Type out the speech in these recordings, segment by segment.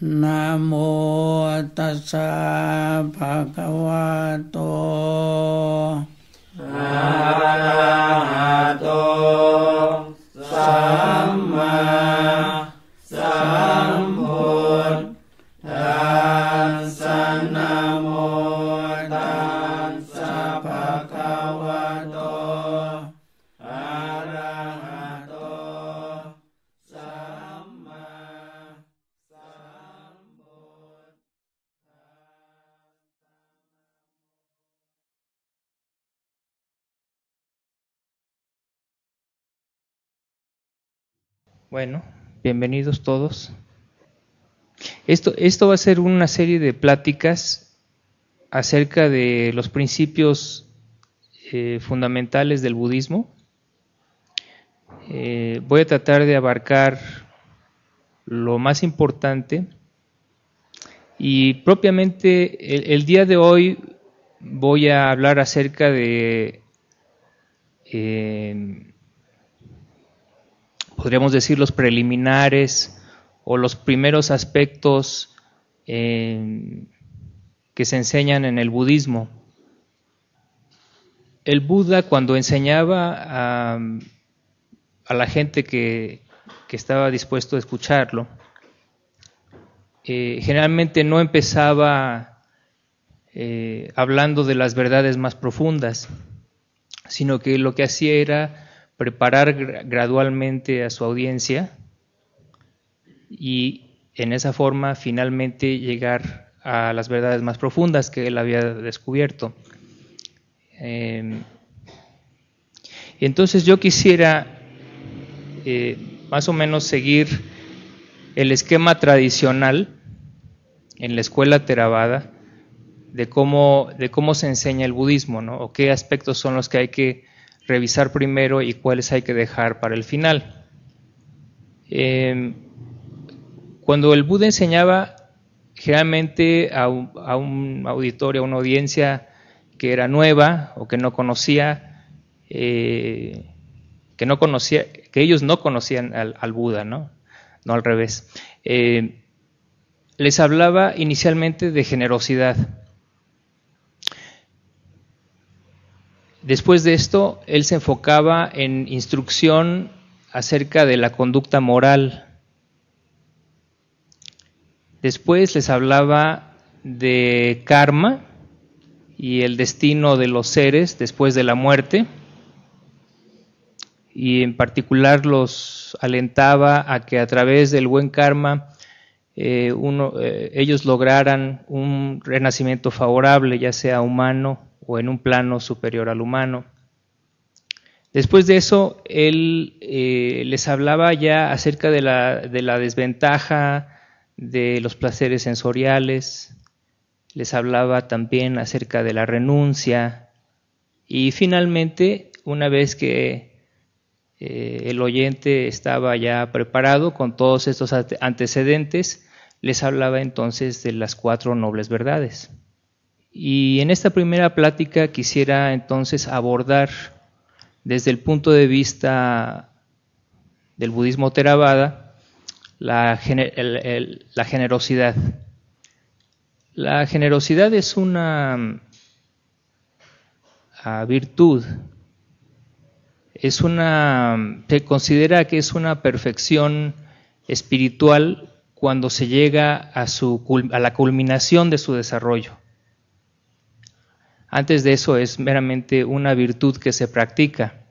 นะโมตัสสะภะคะวะโตอะระหะโตสัมมาสัมพุทธัสสะนะโมตัสสะภะคะวะโตอะระหะโตสัมมาสัมพุทธัสสะ Bueno, bienvenidos todos. Esto va a ser una serie de pláticas acerca de los principios fundamentales del budismo. Voy a tratar de abarcar lo más importante y propiamente el día de hoy voy a hablar acerca de podríamos decir los preliminares o los primeros aspectos que se enseñan en el budismo. El Buda, cuando enseñaba a la gente que estaba dispuesto a escucharlo, generalmente no empezaba hablando de las verdades más profundas, sino que lo que hacía era preparar gradualmente a su audiencia y en esa forma finalmente llegar a las verdades más profundas que él había descubierto. Entonces yo quisiera más o menos seguir el esquema tradicional en la escuela Theravada de cómo se enseña el budismo, ¿no? O qué aspectos son los que hay que revisar primero y cuáles hay que dejar para el final. Cuando el Buda enseñaba generalmente a un auditorio, a una audiencia que era nueva o que no conocía, que ellos no conocían al Buda, ¿no? No al revés. Les hablaba inicialmente de generosidad. Después de esto, él se enfocaba en instrucción acerca de la conducta moral. Después les hablaba de karma y el destino de los seres después de la muerte. Y en particular los alentaba a que a través del buen karma ellos lograran un renacimiento favorable, ya sea humano o en un plano superior al humano. Después de eso, él les hablaba ya acerca de la desventaja de los placeres sensoriales, les hablaba también acerca de la renuncia y finalmente, una vez que el oyente estaba ya preparado con todos estos antecedentes, les hablaba entonces de las 4 nobles verdades. Y en esta primera plática quisiera entonces abordar desde el punto de vista del budismo Theravada la generosidad. La generosidad es una virtud, se considera que es una perfección espiritual cuando se llega a la culminación de su desarrollo. Antes de eso es meramente una virtud que se practica.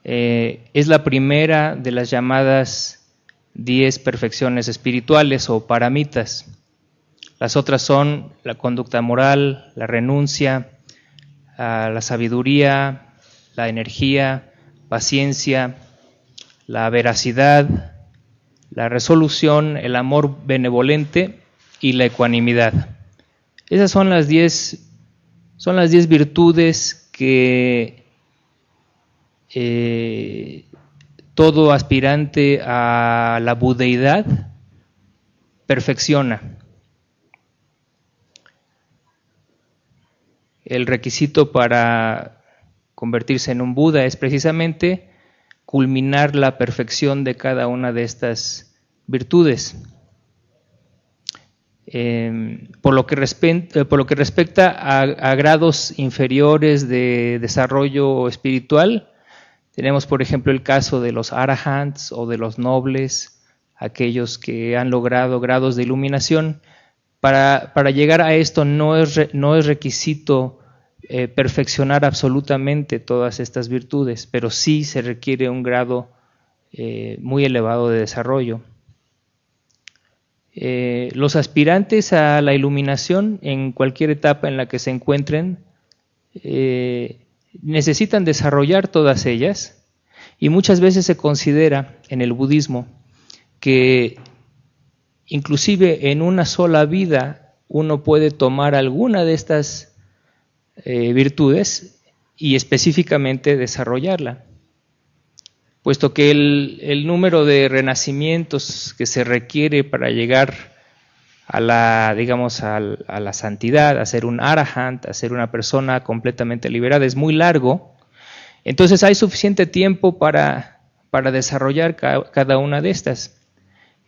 Es la primera de las llamadas 10 perfecciones espirituales o paramitas. Las otras son la conducta moral, la renuncia, la sabiduría, la energía, paciencia, la veracidad, la resolución, el amor benevolente y la ecuanimidad. Esas son las 10 virtudes que todo aspirante a la budeidad perfecciona. El requisito para convertirse en un Buda es precisamente culminar la perfección de cada una de estas virtudes. Por lo que respecta a grados inferiores de desarrollo espiritual, tenemos por ejemplo el caso de los arahants o de los nobles, aquellos que han logrado grados de iluminación. Para llegar a esto no es requisito perfeccionar absolutamente todas estas virtudes, pero sí se requiere un grado muy elevado de desarrollo. Los aspirantes a la iluminación en cualquier etapa en la que se encuentren necesitan desarrollar todas ellas, y muchas veces se considera en el budismo que inclusive en una sola vida uno puede tomar alguna de estas virtudes y específicamente desarrollarla, puesto que el número de renacimientos que se requiere para llegar a la, digamos, a la santidad, a ser un arahant, a ser una persona completamente liberada, es muy largo. Entonces hay suficiente tiempo para desarrollar cada una de estas.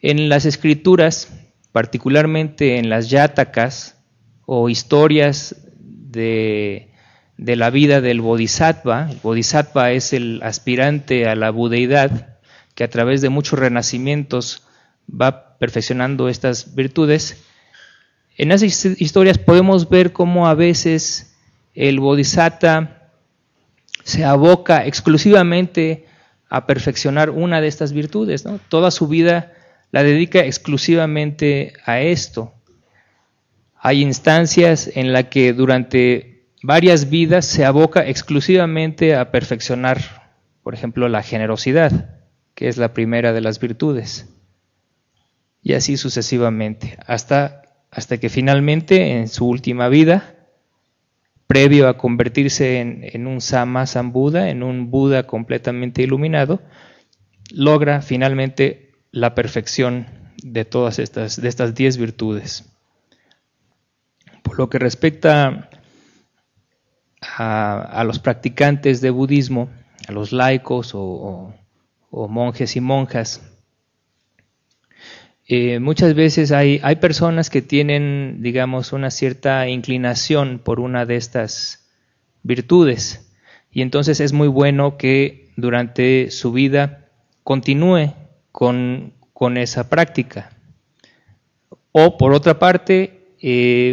En las escrituras, particularmente en las yatakas o historias de la vida del bodhisattva, el bodhisattva es el aspirante a la budeidad que a través de muchos renacimientos va perfeccionando estas virtudes. En esas historias podemos ver cómo a veces el bodhisattva se aboca exclusivamente a perfeccionar una de estas virtudes, ¿no? Toda su vida la dedica exclusivamente a esto. Hay instancias en las que durante varias vidas se aboca exclusivamente a perfeccionar, por ejemplo, la generosidad, que es la primera de las virtudes, y así sucesivamente, hasta que finalmente en su última vida, previo a convertirse en un Sambuddha, en un Buda completamente iluminado, logra finalmente la perfección de todas estas 10 virtudes. Por lo que respecta a los practicantes de budismo, a los laicos o monjes y monjas, muchas veces hay personas que tienen, digamos, una cierta inclinación por una de estas virtudes, y entonces es muy bueno que durante su vida continúe con esa práctica. O por otra parte,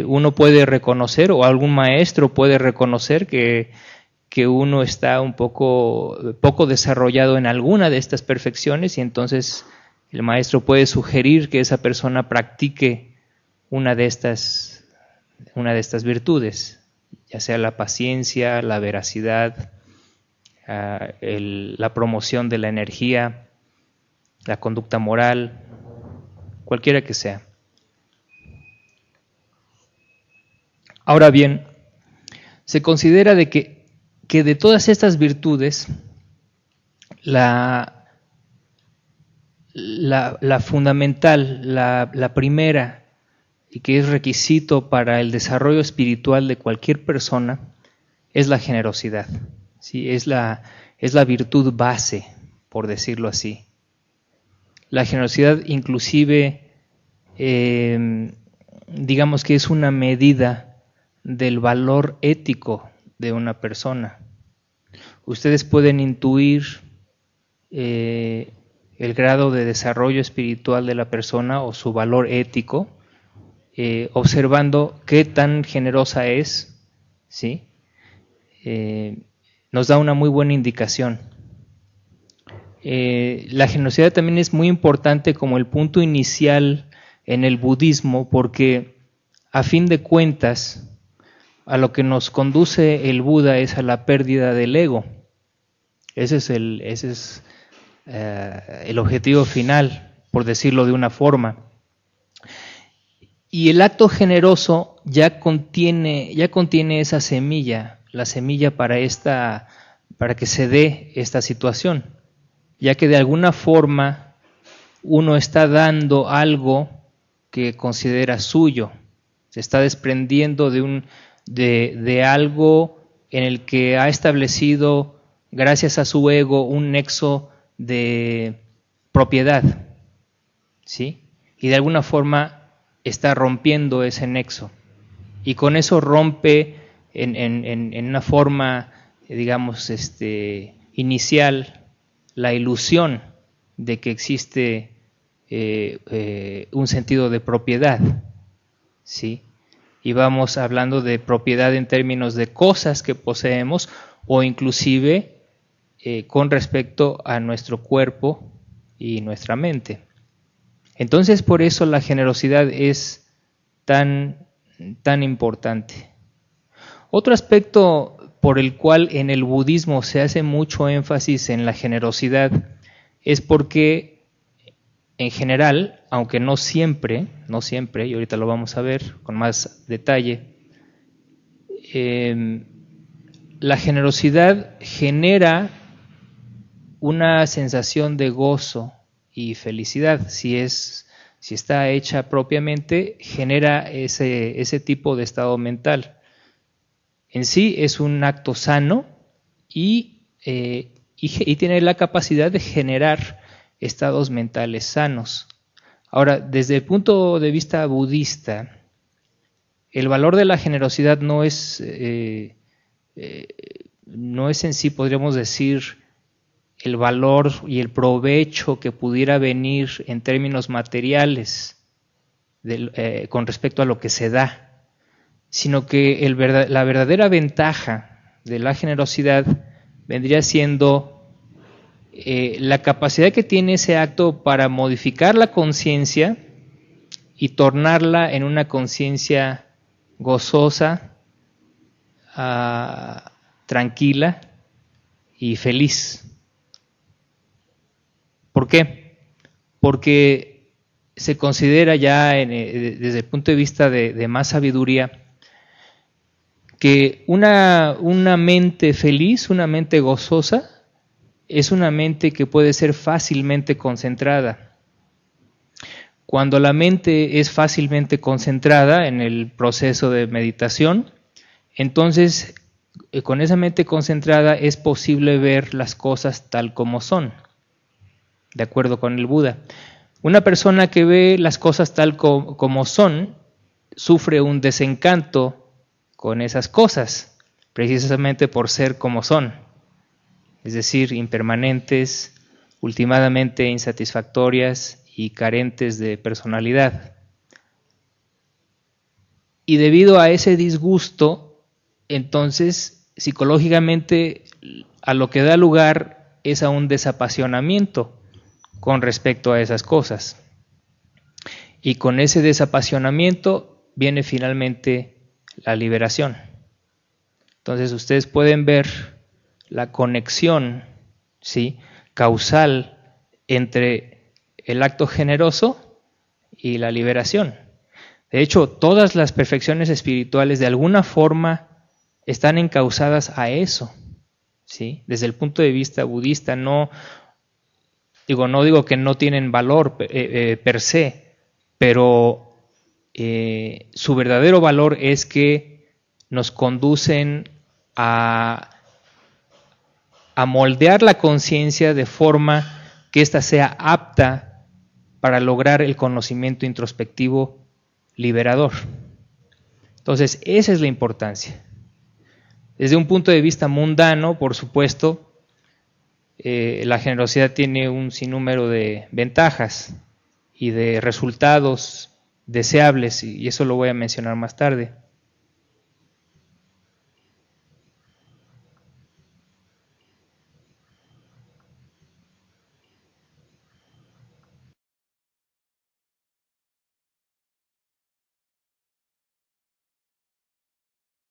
uno puede reconocer, o algún maestro puede reconocer que uno está un poco desarrollado en alguna de estas perfecciones, y entonces el maestro puede sugerir que esa persona practique una de estas virtudes, ya sea la paciencia, la veracidad, la promoción de la energía, la conducta moral, cualquiera que sea. Ahora bien, se considera de que de todas estas virtudes, la fundamental, la primera, y que es requisito para el desarrollo espiritual de cualquier persona, es la generosidad. ¿Sí? Es la virtud base, por decirlo así. La generosidad inclusive, digamos que es una medida del valor ético de una persona. Ustedes pueden intuir el grado de desarrollo espiritual de la persona o su valor ético, observando qué tan generosa es, ¿sí? Nos da una muy buena indicación. La generosidad también es muy importante como el punto inicial en el budismo, porque a fin de cuentas a lo que nos conduce el Buda es a la pérdida del ego. Ese es el objetivo final, por decirlo de una forma. Y el acto generoso ya contiene esa semilla, la semilla para que se dé esta situación, ya que de alguna forma uno está dando algo que considera suyo, se está desprendiendo de algo en el que ha establecido, gracias a su ego, un nexo de propiedad, ¿sí? Y de alguna forma está rompiendo ese nexo. Y con eso rompe en una forma, digamos, inicial, la ilusión de que existe un sentido de propiedad, ¿sí? Y vamos hablando de propiedad en términos de cosas que poseemos o inclusive con respecto a nuestro cuerpo y nuestra mente. Entonces, por eso la generosidad es tan importante. Otro aspecto por el cual en el budismo se hace mucho énfasis en la generosidad es porque, en general, aunque no siempre, y ahorita lo vamos a ver con más detalle, la generosidad genera una sensación de gozo y felicidad. Si está hecha propiamente, genera ese tipo de estado mental. En sí es un acto sano y tiene la capacidad de generar estados mentales sanos. Ahora, desde el punto de vista budista, el valor de la generosidad no es en sí, podríamos decir, el valor y el provecho que pudiera venir en términos materiales con respecto a lo que se da, sino que la verdadera ventaja de la generosidad vendría siendo la capacidad que tiene ese acto para modificar la conciencia y tornarla en una conciencia gozosa, tranquila y feliz. ¿Por qué? Porque se considera ya desde el punto de vista de más sabiduría que una mente feliz, una mente gozosa, es una mente que puede ser fácilmente concentrada. Cuando la mente es fácilmente concentrada en el proceso de meditación, entonces con esa mente concentrada es posible ver las cosas tal como son, de acuerdo con el Buda. Una persona que ve las cosas tal como son, sufre un desencanto con esas cosas, precisamente por ser como son, es decir, impermanentes, últimamente insatisfactorias y carentes de personalidad. Y debido a ese disgusto, entonces, psicológicamente, a lo que da lugar es a un desapasionamiento con respecto a esas cosas. Y con ese desapasionamiento viene finalmente la liberación. Entonces ustedes pueden ver la conexión, ¿sí?, causal entre el acto generoso y la liberación. De hecho, todas las perfecciones espirituales de alguna forma están encausadas a eso, ¿sí? Desde el punto de vista budista, no digo que no tienen valor per se, pero su verdadero valor es que nos conducen a moldear la conciencia de forma que ésta sea apta para lograr el conocimiento introspectivo liberador. Entonces, esa es la importancia. Desde un punto de vista mundano, por supuesto, la generosidad tiene un sinnúmero de ventajas y de resultados deseables, y eso lo voy a mencionar más tarde.